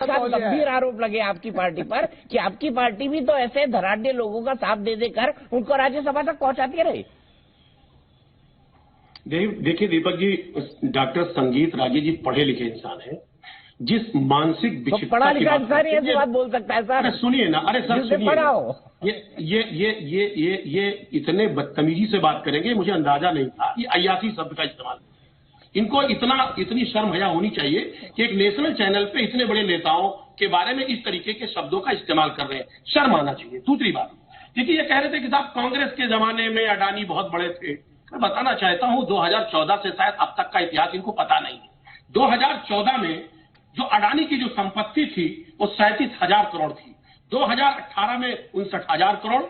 गंभीर आरोप लगे आपकी पार्टी पर कि आपकी पार्टी भी तो ऐसे धनाढ्य लोगों का साथ दे देकर उनको राज्यसभा तक पहुंचाती रही। देखिए दीपक जी, डॉक्टर संगीत राजे जी पढ़े लिखे इंसान हैं। जिस मानसिक तो पढ़ा लिखा इंसान ही ऐसी बात बोल सकता है सर? अरे सुनिए ना, अरे सर सुनिए, पढ़ा हो। ये इतने बदतमीजी से बात करेंगे, मुझे अंदाजा नहीं था कि अय्यासी शब्द का इस्तेमाल। इनको इतनी शर्म हया होनी चाहिए कि एक नेशनल चैनल पे इतने बड़े नेताओं के बारे में इस तरीके के शब्दों का इस्तेमाल कर रहे हैं, शर्म आना चाहिए। दूसरी बात, देखिए ये कह रहे थे कि साहब कांग्रेस के जमाने में अडानी बहुत बड़े थे। मैं बताना चाहता हूं 2014 से शायद अब तक का इतिहास इनको पता नहीं है। 2014 में जो अडानी की जो संपत्ति थी वो 37,000 करोड़ थी। 2018 में 59,000 करोड़,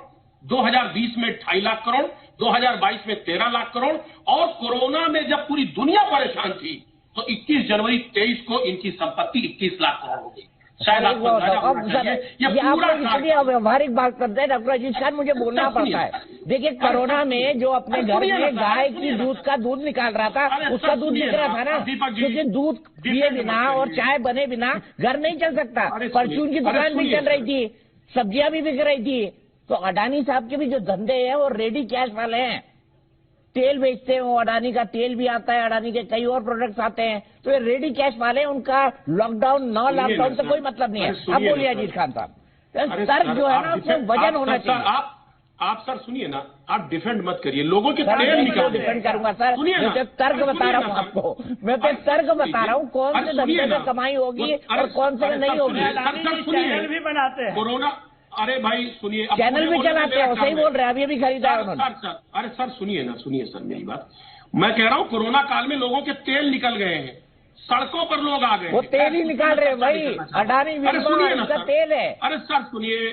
2020 में 2.5 लाख करोड़, 2022 में 13 लाख करोड़, और कोरोना में जब पूरी दुनिया परेशान थी तो 21 जनवरी 23 को इनकी संपत्ति 21 लाख करोड़ हो गई। शायद आपको ये व्यवहारिक बात करते हैं डॉक्टर अजीज खान, मुझे बोलना पड़ता है। देखिए कोरोना में जो अपने घर में गाय की दूध का दूध निकाल रहा था, उसका दूध बिक रहा था ना, क्योंकि दूध पिए बिना और चाय बने बिना घर नहीं चल सकता। परचून की दुकान भी चल रही थी, सब्जियां भी बिक रही थी। तो अडानी साहब के भी जो धंधे हैं वो रेडी कैश वाले हैं। तेल बेचते हैं, वो अडानी का तेल भी आता है, अडानी के कई और प्रोडक्ट्स आते हैं, तो ये रेडी कैश वाले, उनका लॉकडाउन न लॉकडाउन से कोई मतलब नहीं है। अब बोलिए अजीज खान साहब, तर्क जो है ना उसमें वजन होना चाहिए। आप सर सुनिए ना, आप डिफेंड मत करिए, लोगों के तेल निकाल डिफेंड करूंगा सर, मैं तो तर्क बता रहा हूँ आपको, मैं तो तर्क बता रहा हूँ कौन से धंधे में कमाई होगी और कौन से में नहीं होगी। चैनल भी बनाते हैं कोरोना, अरे भाई सुनिए, चैनल भी चलाते हैं, सही बोल रहे हैं, अभी भी खरीदा है उन्होंने। अरे सर सुनिए ना, सुनिए सर मेरी बात, मैं कह रहा हूँ कोरोना काल में लोगों के तेल निकल गए हैं, सड़कों पर लोग आ गए, वो तेल ही निकाल रहे हैं भाई, अडानी का तेल है। अरे सर सुनिए,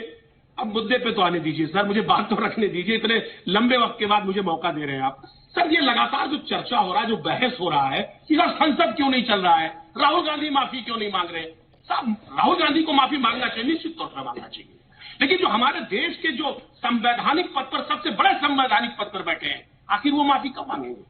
अब मुद्दे पे तो आने दीजिए सर, मुझे बात तो रखने दीजिए, इतने लंबे वक्त के बाद मुझे मौका दे रहे हैं आप। सर ये लगातार जो चर्चा हो रहा है, जो बहस हो रहा है कि सर संसद क्यों नहीं चल रहा है, राहुल गांधी माफी क्यों नहीं मांग रहे। साहब राहुल गांधी को माफी मांगना चाहिए, निश्चित तौर पर मांगना चाहिए, लेकिन जो हमारे देश के जो संवैधानिक पद पर, सबसे बड़े संवैधानिक पद पर बैठे हैं, आखिर वो माफी कब मांगेंगे?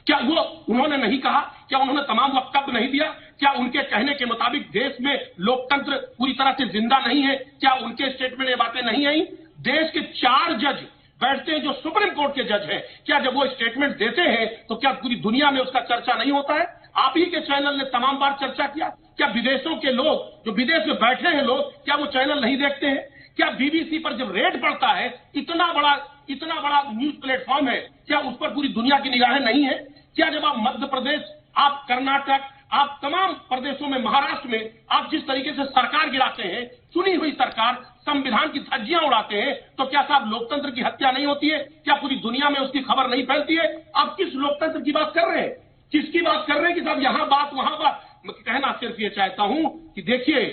क्या वो उन्होंने नहीं कहा? क्या उन्होंने तमाम वक्तव्य नहीं दिया? क्या उनके कहने के मुताबिक देश में लोकतंत्र पूरी तरह से जिंदा नहीं है? क्या उनके स्टेटमेंट में ये बातें नहीं आई? देश के 4 जज बैठते हैं जो सुप्रीम कोर्ट के जज हैं, क्या जब वो स्टेटमेंट देते हैं तो क्या पूरी दुनिया में उसका चर्चा नहीं होता है? आप ही के चैनल ने तमाम बार चर्चा किया। क्या विदेशों के लोग, जो विदेश में बैठे हैं लोग, क्या वो चैनल नहीं देखते हैं? क्या बीबीसी पर जब रेड पड़ता है, इतना बड़ा न्यूज प्लेटफॉर्म है, क्या उस पर पूरी दुनिया की निगाहें नहीं है? क्या जब आप मध्य प्रदेश, आप कर्नाटक, आप तमाम प्रदेशों में, महाराष्ट्र में आप जिस तरीके से सरकार गिराते हैं, चुनी हुई सरकार, संविधान की धज्जियां उड़ाते हैं, तो क्या साहब लोकतंत्र की हत्या नहीं होती है? क्या पूरी दुनिया में उसकी खबर नहीं फैलती है? आप किस लोकतंत्र की बात कर रहे हैं? किसकी बात कर रहे हैं कि साहब यहां बात वहां बात? मैं कहना सिर्फ ये चाहता हूं कि देखिए,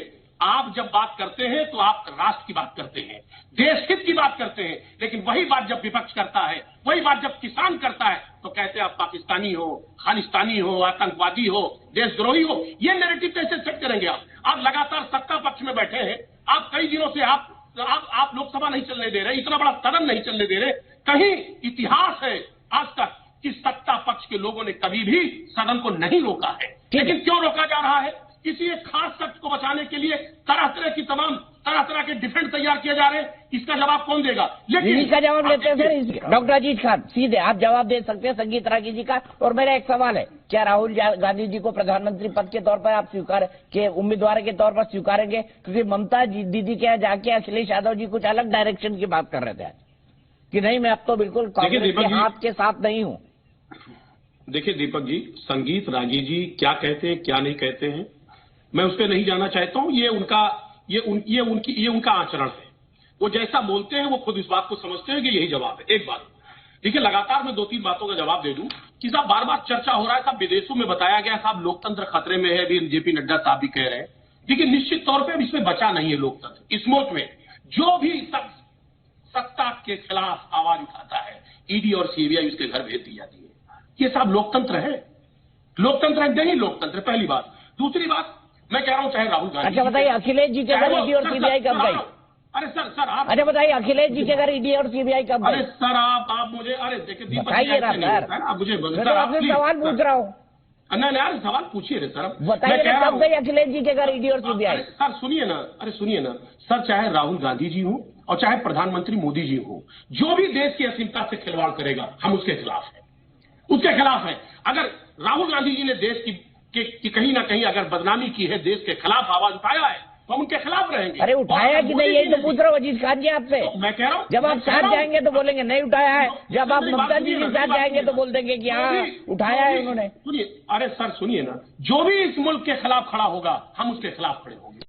आप जब बात करते हैं तो आप राष्ट्र की बात करते हैं, देश हित की बात करते हैं, लेकिन वही बात जब विपक्ष करता है, वही बात जब किसान करता है, तो कहते हैं आप पाकिस्तानी हो, खालिस्तानी हो, आतंकवादी हो, देशद्रोही हो। ये नैरेटिव कैसे सेट करेंगे आप लगातार सत्ता पक्ष में बैठे हैं, आप कई दिनों से आप लोकसभा नहीं चलने दे रहे, इतना बड़ा सदन नहीं चलने दे रहे। कहीं इतिहास है आज तक कि सत्ता पक्ष के लोगों ने कभी भी सदन को नहीं रोका है, लेकिन क्यों रोका जा रहा है? किसी एक खास शख्स को बचाने के लिए तरह तरह के डिफेंस तैयार किए जा रहे हैं। इसका जवाब कौन देगा? लेकिन इसका जवाब लेते हैं सर डॉक्टर अजीज खान, सीधे आप जवाब दे सकते हैं संगीत रागी जी का। और मेरा एक सवाल है, क्या राहुल गांधी जी को प्रधानमंत्री पद के तौर पर आप उम्मीदवार के तौर पर स्वीकारेंगे? क्योंकि ममता दीदी के यहाँ जाके अखिलेश यादव जी कुछ अलग डायरेक्शन की बात कर रहे थे कि नहीं, मैं अब तो बिल्कुल कांग्रेस के हाथ के साथ नहीं हूँ। देखिए दीपक जी, संगीत रागी जी क्या कहते हैं क्या नहीं कहते हैं, मैं उस पर नहीं जाना चाहता हूं। ये उनका आचरण है, वो जैसा बोलते हैं वो खुद इस बात को समझते हैं कि यही जवाब है। एक बात देखिए, लगातार मैं 2-3 बातों का जवाब दे दूं कि साहब बार बार चर्चा हो रहा है, साहब विदेशों में बताया गया, साहब लोकतंत्र खतरे में है, भी जेपी नड्डा साहब भी कह रहे हैं। लेकिन निश्चित तौर पर इसमें बचा नहीं है लोकतंत्र। इस मुल्क में जो भी सत्ता के खिलाफ आवाज उठाता है, ईडी और सीबीआई उसके घर भेज दी जाती है। ये साहब लोकतंत्र है? लोकतंत्र है नहीं लोकतंत्र, पहली बात। दूसरी बात मैं कह रहा हूं, चाहे राहुल गांधी, अच्छा बताइए, अखिलेश जी के घर ईडी और सीबीआई कब गई? अरे सर आप, अच्छा बताइए, अखिलेश जी के घर ईडी और सीबीआई कब गई? अरे सर आप मुझे, अरे देखिए बताइए ना सर, आप मुझे मैं तो आपसे सवाल पूछ रहा हूँ। नहीं यार सवाल पूछिए रे सर। बताइए ना, कब गए अखिलेश जी के घर ईडी और सीबीआई? सर सुनिए ना, अरे सुनिए ना सर, चाहे राहुल गांधी जी हो और चाहे प्रधानमंत्री मोदी जी हो, जो भी देश की असीमता से खिलवाड़ करेगा हम उसके खिलाफ हैं, उसके खिलाफ है। अगर राहुल गांधी जी ने देश की कहीं ना कहीं अगर बदनामी की है, देश के खिलाफ आवाज उठाया है, तो हम उनके खिलाफ रहेंगे। अरे उठाया कि नहीं, यही तो पूछ रहा हूँ अजीज खान जी आपसे। तो मैं कह रहा हूँ, जब आप साथ जाएंगे तो बोलेंगे नहीं उठाया है, जब आप ममता जी के साथ जाएंगे तो बोल देंगे कि हाँ उठाया है उन्होंने। सुनिए, अरे सर सुनिए ना, जो भी इस मुल्क के खिलाफ खड़ा होगा हम उसके खिलाफ खड़े होंगे।